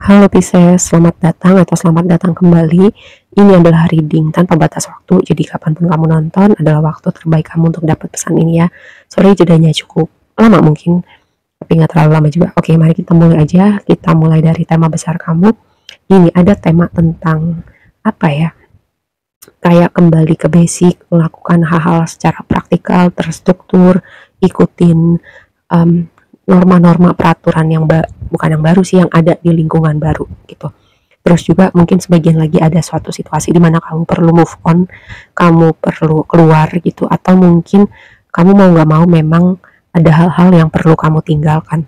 Halo Pisces, selamat datang atau selamat datang kembali. Ini adalah reading tanpa batas waktu, jadi kapanpun kamu nonton adalah waktu terbaik kamu untuk dapat pesan ini ya. Sorry jedanya cukup lama mungkin, tapi nggak terlalu lama juga. Oke, mari kita mulai aja. Kita mulai dari tema besar kamu. Ini ada tema tentang apa ya? Kayak kembali ke basic, melakukan hal-hal secara praktikal, terstruktur, ikutin norma-norma peraturan yang bukan yang baru sih, yang ada di lingkungan baru gitu. Terus juga mungkin sebagian lagi ada suatu situasi di mana kamu perlu move on, kamu perlu keluar gitu, atau mungkin kamu mau nggak mau memang ada hal-hal yang perlu kamu tinggalkan.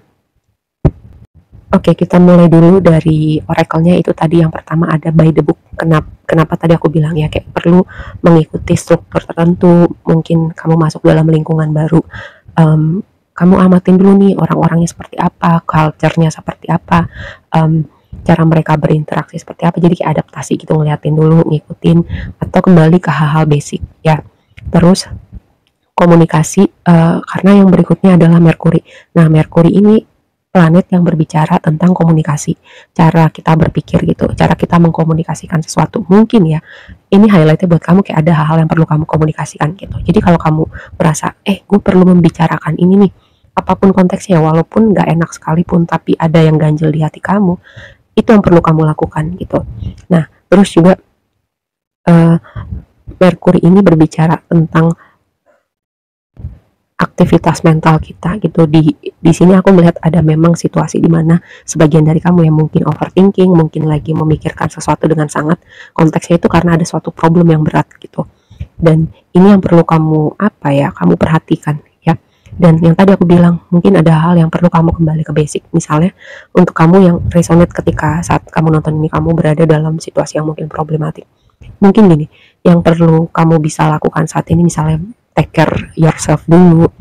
Oke, kita mulai dulu dari oracle-nya. Itu tadi yang pertama ada by the book. Kenapa tadi aku bilang ya kayak perlu mengikuti struktur tertentu, mungkin kamu masuk dalam lingkungan baru, kamu amatin dulu nih orang-orangnya seperti apa, culture-nya seperti apa, cara mereka berinteraksi seperti apa, jadi kayak adaptasi gitu, ngeliatin dulu, ngikutin, atau kembali ke hal-hal basic ya. Terus komunikasi, karena yang berikutnya adalah Merkuri. Nah, Merkuri ini planet yang berbicara tentang komunikasi, cara kita berpikir gitu, cara kita mengkomunikasikan sesuatu. Mungkin ya, ini highlightnya buat kamu kayak ada hal-hal yang perlu kamu komunikasikan gitu. Jadi kalau kamu merasa, gue perlu membicarakan ini nih, apapun konteksnya, walaupun gak enak sekalipun, tapi ada yang ganjel di hati kamu, itu yang perlu kamu lakukan gitu. Nah, terus juga Merkuri ini berbicara tentang aktivitas mental kita gitu. Di sini aku melihat ada memang situasi di mana sebagian dari kamu yang mungkin overthinking, mungkin lagi memikirkan sesuatu dengan sangat, konteksnya itu karena ada suatu problem yang berat gitu. Dan ini yang perlu kamu kamu perhatikan ya. Dan yang tadi aku bilang, mungkin ada hal yang perlu kamu kembali ke basic. Misalnya untuk kamu yang resonate ketika saat kamu nonton ini, kamu berada dalam situasi yang mungkin problematik. Mungkin gini, yang perlu kamu bisa lakukan saat ini misalnya take care yourself dulu,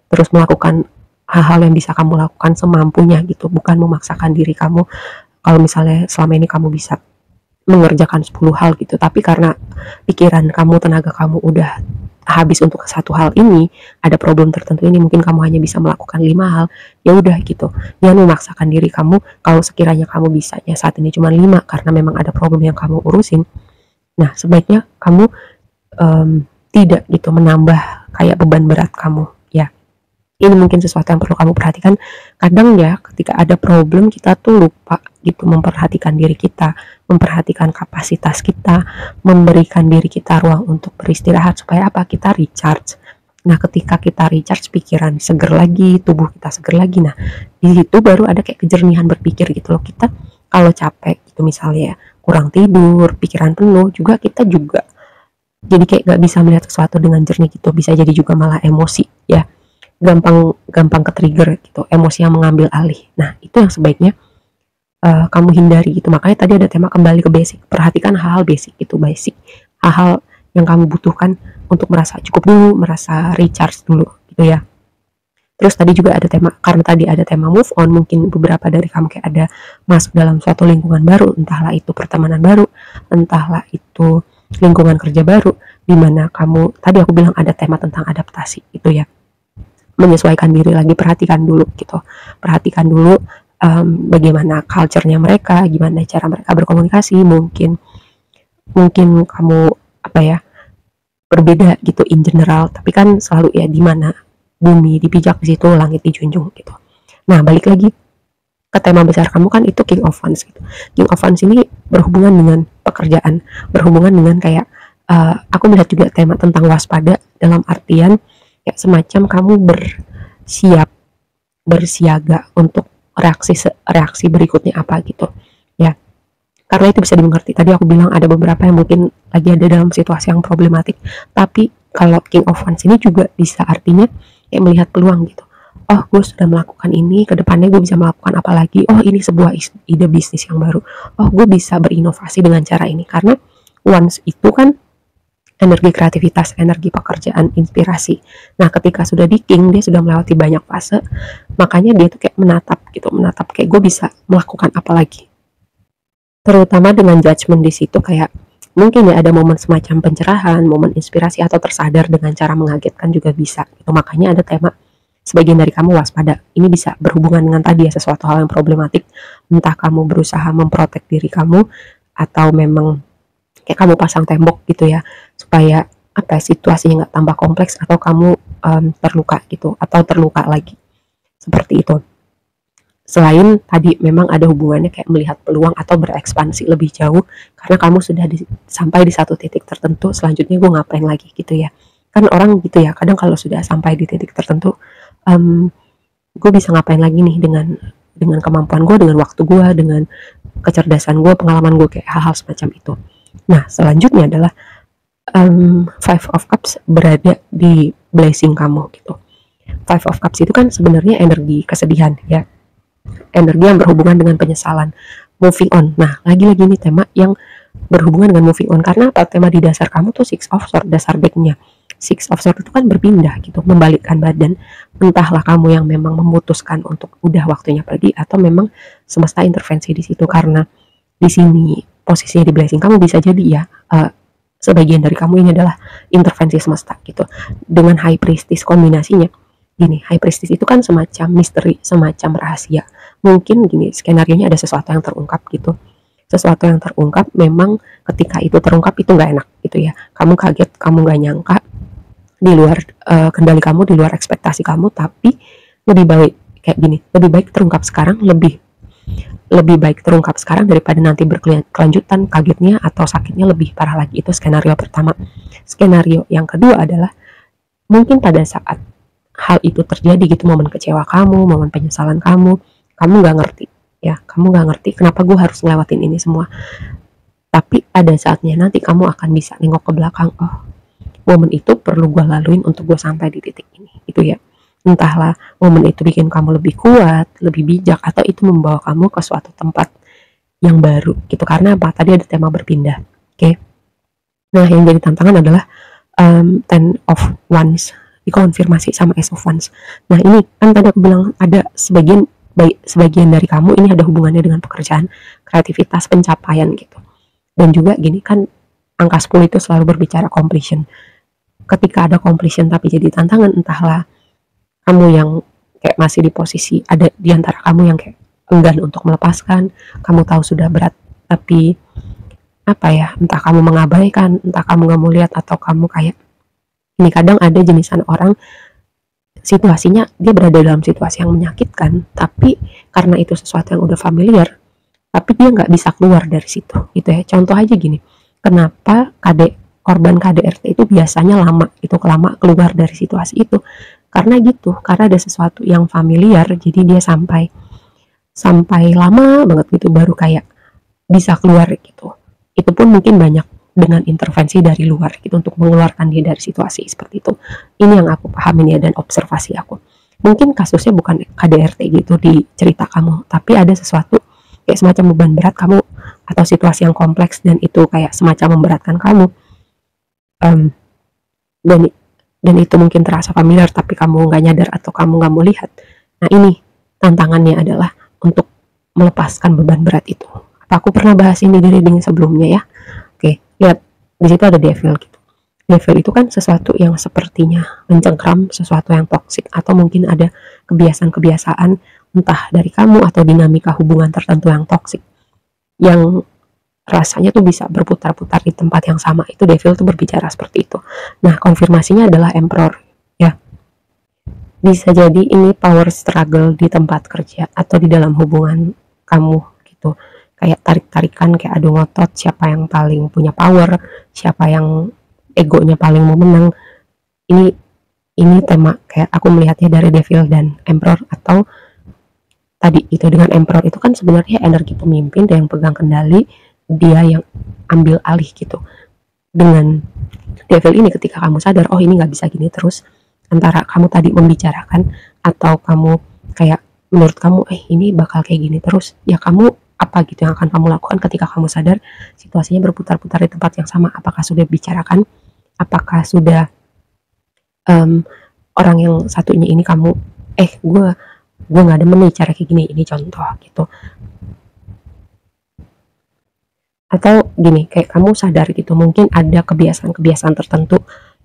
terus melakukan hal-hal yang bisa kamu lakukan semampunya gitu, bukan memaksakan diri kamu. Kalau misalnya selama ini kamu bisa mengerjakan 10 hal gitu, tapi karena pikiran kamu, tenaga kamu udah habis untuk satu hal ini, ada problem tertentu ini, mungkin kamu hanya bisa melakukan 5 hal, ya udah gitu. Jangan memaksakan diri kamu. Kalau sekiranya kamu bisanya saat ini cuma 5 karena memang ada problem yang kamu urusin, nah sebaiknya kamu tidak gitu menambah kayak beban berat kamu ya. Ini mungkin sesuatu yang perlu kamu perhatikan. Kadang ya ketika ada problem kita tuh lupa gitu memperhatikan diri kita, memperhatikan kapasitas kita, memberikan diri kita ruang untuk beristirahat supaya apa? Kita recharge. Nah, ketika kita recharge, pikiran seger lagi, tubuh kita seger lagi. Nah, di situ baru ada kayak kejernihan berpikir gitu loh. Kita kalau capek gitu misalnya ya, kurang tidur, pikiran penuh, juga kita juga jadi kayak gak bisa melihat sesuatu dengan jernih gitu, bisa jadi juga malah emosi ya, gampang ke trigger gitu, emosi yang mengambil alih. Nah, itu yang sebaiknya kamu hindari gitu. Makanya tadi ada tema kembali ke basic, perhatikan hal-hal basic itu, basic hal-hal yang kamu butuhkan untuk merasa cukup dulu, merasa recharge dulu gitu ya. Terus tadi juga ada tema, karena tadi ada tema move on, mungkin beberapa dari kamu kayak ada masuk dalam suatu lingkungan baru, entahlah itu pertemanan baru, entahlah itu lingkungan kerja baru, dimana kamu, tadi aku bilang ada tema tentang adaptasi itu ya, menyesuaikan diri lagi, perhatikan dulu gitu, perhatikan dulu bagaimana culture-nya mereka, gimana cara mereka berkomunikasi, mungkin kamu berbeda gitu in general, tapi kan selalu ya, dimana bumi dipijak di situ langit dijunjung gitu. Nah, balik lagi ke tema besar kamu kan itu King of Wands gitu. King of Wands ini berhubungan dengan pekerjaan, berhubungan dengan kayak aku melihat juga tema tentang waspada, dalam artian kayak semacam kamu bersiaga untuk reaksi berikutnya apa gitu ya. Karena itu bisa dimengerti, tadi aku bilang ada beberapa yang mungkin lagi ada dalam situasi yang problematik, tapi kalau King of Wands ini juga bisa artinya kayak melihat peluang gitu. Oh, gue sudah melakukan ini, kedepannya gue bisa melakukan apa lagi? Oh, ini sebuah ide bisnis yang baru. Oh, gue bisa berinovasi dengan cara ini. Karena Wands itu kan energi kreativitas, energi pekerjaan, inspirasi. Nah, ketika sudah di King, dia sudah melewati banyak fase, makanya dia tuh kayak menatap kayak gue bisa melakukan apa lagi. Terutama dengan judgment di situ, kayak mungkin ya ada momen semacam pencerahan, momen inspirasi, atau tersadar dengan cara mengagetkan juga bisa. Itu makanya ada tema sebagian dari kamu waspada. Ini bisa berhubungan dengan tadi ya, sesuatu hal yang problematik. Entah kamu berusaha memprotek diri kamu, atau memang kayak kamu pasang tembok gitu ya, supaya apa ya, situasinya nggak tambah kompleks, atau kamu terluka gitu, atau terluka lagi. Seperti itu. Selain tadi memang ada hubungannya kayak melihat peluang atau berekspansi lebih jauh, karena kamu sudah sampai di satu titik tertentu, selanjutnya gue ngapain lagi gitu ya. Kan orang gitu ya, kadang kalau sudah sampai di titik tertentu, gue bisa ngapain lagi nih dengan kemampuan gue, dengan waktu gue, dengan kecerdasan gue, pengalaman gue, kayak hal-hal semacam itu. Nah, selanjutnya adalah Five of Cups berada di blessing kamu gitu. Five of Cups itu kan sebenarnya energi kesedihan ya, energi yang berhubungan dengan penyesalan, moving on. Nah, lagi-lagi nih tema yang berhubungan dengan moving on, karena apa, tema di dasar kamu tuh Six of Swords, dasar backnya Six of Swords itu kan berpindah gitu, membalikkan badan. Entahlah kamu yang memang memutuskan untuk udah waktunya pergi, atau memang semesta intervensi di situ, karena di sini posisinya di blessing kamu, bisa jadi ya sebagian dari kamu ini adalah intervensi semesta gitu. Dengan High Priestess kombinasinya gini, High Priestess itu kan semacam misteri, semacam rahasia. Mungkin gini, skenarionya ada sesuatu yang terungkap gitu. Sesuatu yang terungkap, memang ketika itu terungkap itu nggak enak gitu ya. Kamu kaget, kamu nggak nyangka, di luar kendali kamu, di luar ekspektasi kamu, tapi lebih baik kayak gini, lebih baik terungkap sekarang, lebih baik terungkap sekarang daripada nanti berkelanjutan, kagetnya atau sakitnya lebih parah lagi. Itu skenario pertama. Skenario yang kedua adalah mungkin pada saat hal itu terjadi gitu, momen kecewa kamu, momen penyesalan kamu nggak ngerti ya, kamu nggak ngerti kenapa gue harus ngelewatin ini semua. Tapi pada saatnya nanti kamu akan bisa nengok ke belakang, oh momen itu perlu gue laluin untuk gue sampai di titik ini itu ya. Entahlah momen itu bikin kamu lebih kuat, lebih bijak, atau itu membawa kamu ke suatu tempat yang baru gitu. Karena apa, tadi ada tema berpindah. Oke. Nah, yang jadi tantangan adalah Ten of Wands dikonfirmasi sama Ace of Wands. Nah, ini kan tadi aku bilang ada sebagian dari kamu ini ada hubungannya dengan pekerjaan, kreativitas, pencapaian gitu. Dan juga gini kan, angka 10 itu selalu berbicara completion. Ketika ada completion tapi jadi tantangan, entahlah kamu yang kayak masih di posisi, ada di antara kamu yang kayak enggan untuk melepaskan, kamu tahu sudah berat tapi apa ya, entah kamu mengabaikan, entah kamu nggak mau lihat, atau kamu kayak ini. Kadang ada jenisan orang situasinya dia berada dalam situasi yang menyakitkan, tapi karena itu sesuatu yang udah familiar, tapi dia nggak bisa keluar dari situ gitu ya. Contoh aja gini, kenapa korban KDRT itu biasanya lama itu keluar dari situasi itu, karena gitu, karena ada sesuatu yang familiar, jadi dia sampai lama banget gitu baru kayak bisa keluar gitu. Itu pun mungkin banyak dengan intervensi dari luar gitu untuk mengeluarkan dia dari situasi seperti itu. Ini yang aku pahamin ya, dan observasi aku. Mungkin kasusnya bukan KDRT gitu di cerita kamu, tapi ada sesuatu kayak semacam beban berat kamu, atau situasi yang kompleks dan itu kayak semacam memberatkan kamu. Dan itu mungkin terasa familiar tapi kamu nggak nyadar atau kamu nggak mau lihat. Nah, ini tantangannya adalah untuk melepaskan beban berat itu. Apa aku pernah bahas ini di reading sebelumnya ya? Oke, lihat di situ ada devil gitu. Devil itu kan sesuatu yang sepertinya mencengkram, sesuatu yang toksik, atau mungkin ada kebiasaan-kebiasaan entah dari kamu atau dinamika hubungan tertentu yang toksik, yang rasanya tuh bisa berputar-putar di tempat yang sama. Itu devil tuh berbicara seperti itu. Nah, konfirmasinya adalah Emperor ya. Bisa jadi ini power struggle di tempat kerja atau di dalam hubungan kamu gitu. Kayak tarik-tarikan, kayak adu ngotot, siapa yang paling punya power, siapa yang egonya paling mau menang. Ini tema kayak aku melihatnya dari Devil dan Emperor. Atau tadi itu dengan Emperor itu kan sebenarnya energi pemimpin, dia yang pegang kendali, dia yang ambil alih gitu. Dengan Devil ini ketika kamu sadar, oh ini nggak bisa gini terus, antara kamu tadi membicarakan atau kamu kayak menurut kamu ini bakal kayak gini terus, ya kamu apa gitu yang akan kamu lakukan ketika kamu sadar situasinya berputar-putar di tempat yang sama? Apakah sudah bicarakan? Apakah sudah orang yang satunya ini kamu gue nggak demen nih cara kayak gini, ini contoh gitu. Atau gini, kayak kamu sadar gitu, mungkin ada kebiasaan-kebiasaan tertentu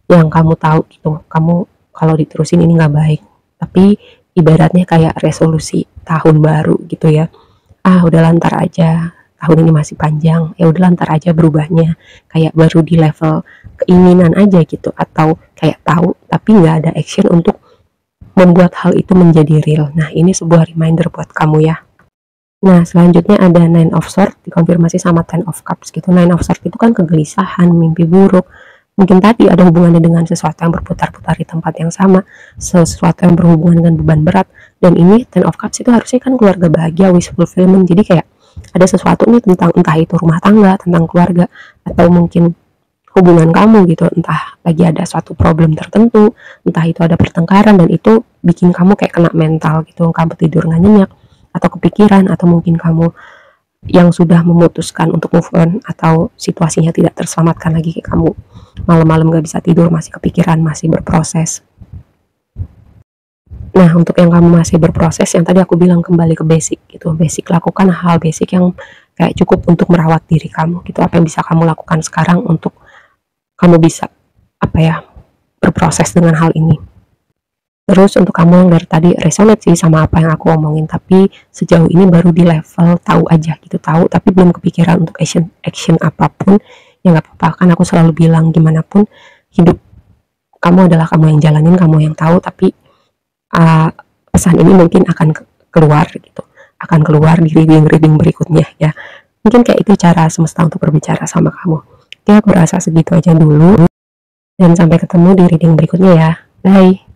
yang kamu tahu gitu, kamu kalau diterusin ini nggak baik, tapi ibaratnya kayak resolusi tahun baru gitu ya. Udah lantar aja, tahun ini masih panjang, ya udah lantar aja berubahnya, kayak baru di level keinginan aja gitu, atau kayak tahu tapi nggak ada action untuk membuat hal itu menjadi real. Nah, ini sebuah reminder buat kamu ya. Nah, selanjutnya ada Nine of Swords dikonfirmasi sama Ten of Cups gitu. Nine of Swords itu kan kegelisahan, mimpi buruk. Mungkin tadi ada hubungannya dengan sesuatu yang berputar-putar di tempat yang sama, sesuatu yang berhubungan dengan beban berat. Dan ini Ten of Cups itu harusnya kan keluarga bahagia, wish fulfillment. Jadi kayak ada sesuatu nih tentang entah itu rumah tangga, tentang keluarga, atau mungkin hubungan kamu gitu. Entah lagi ada suatu problem tertentu, entah itu ada pertengkaran dan itu bikin kamu kayak kena mental gitu. Kamu tidur nggak nyenyak, atau kepikiran, atau mungkin kamu yang sudah memutuskan untuk move on atau situasinya tidak terselamatkan lagi, kayak kamu malam-malam gak bisa tidur, masih kepikiran, masih berproses. Nah, untuk yang kamu masih berproses, yang tadi aku bilang kembali ke basic gitu. Basic, lakukan hal basic yang kayak cukup untuk merawat diri kamu gitu. Apa yang bisa kamu lakukan sekarang untuk kamu bisa berproses dengan hal ini. Terus untuk kamu yang dari tadi resonate sih sama apa yang aku omongin, tapi sejauh ini baru di level tahu aja gitu, tahu tapi belum kepikiran untuk action apapun, ya nggak apa-apa. Kan aku selalu bilang gimana pun hidup kamu adalah kamu yang jalanin, kamu yang tahu, tapi pesan ini mungkin akan keluar gitu, akan keluar di reading berikutnya ya. Mungkin kayak itu cara semesta untuk berbicara sama kamu. Oke, aku rasa segitu aja dulu, dan sampai ketemu di reading berikutnya ya. Bye.